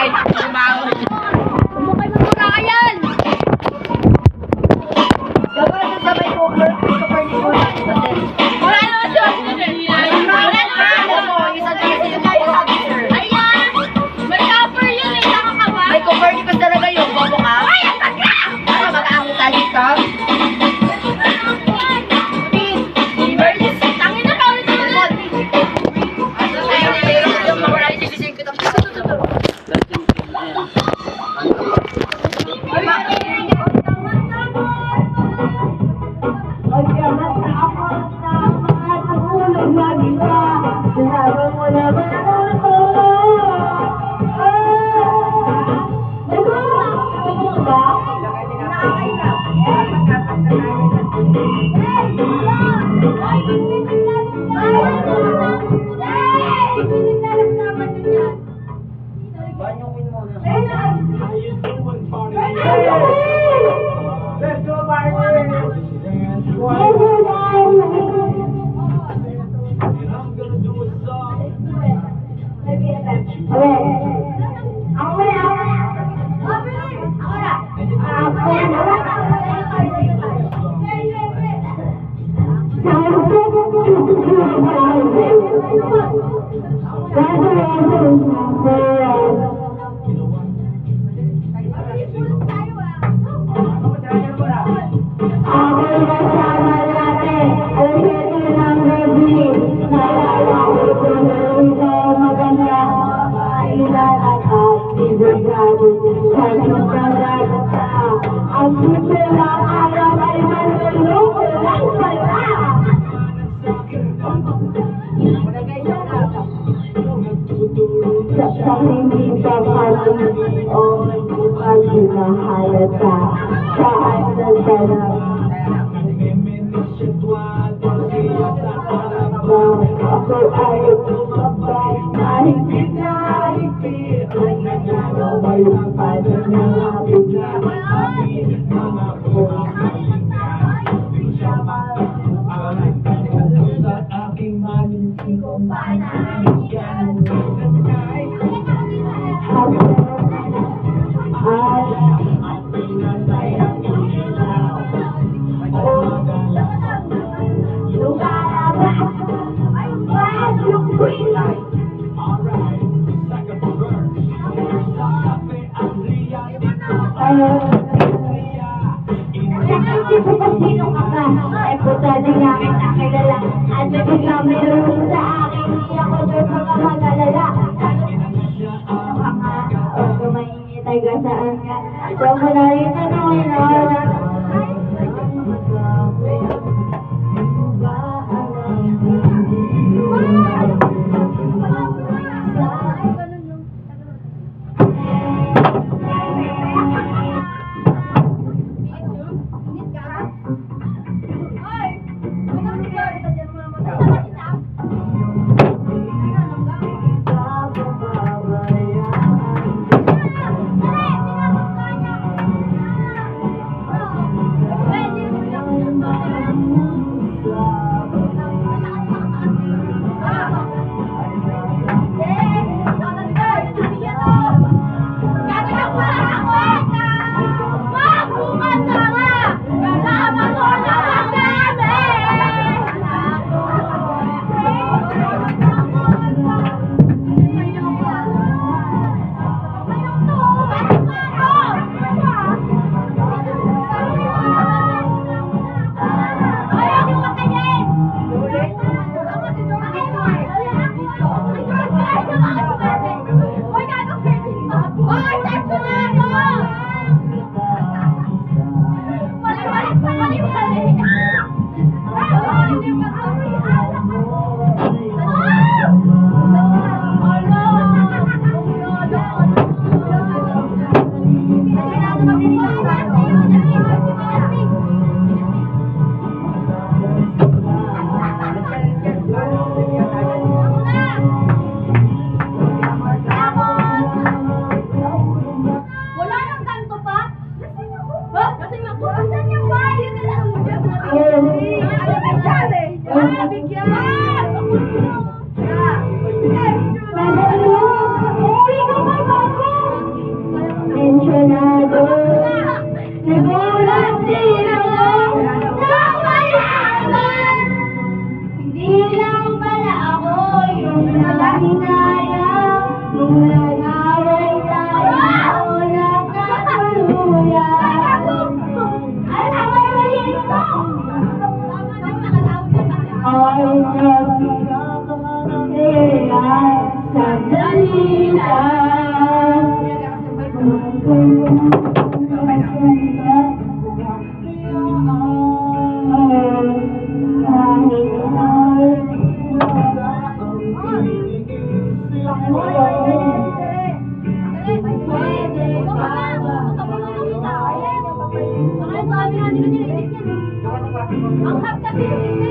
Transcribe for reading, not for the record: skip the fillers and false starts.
Sumukay mo muna ka yan! Dapat sa sabay ko, cover ni ko. Wala naman siya! Wala naman! Isang kasi yung kaya sabi, sir. Ayan! May cover yun eh! Saka ka ba? May cover ni ko talaga yung bobo ka. Ay! Ang taga! Ano, mag-aamon tayo dito? Emergency! Tangin na ka ulit na ulit! Ano tayo, meron ko yung mawala yung sisig ko. Let's go, Barney! Ang hap kasi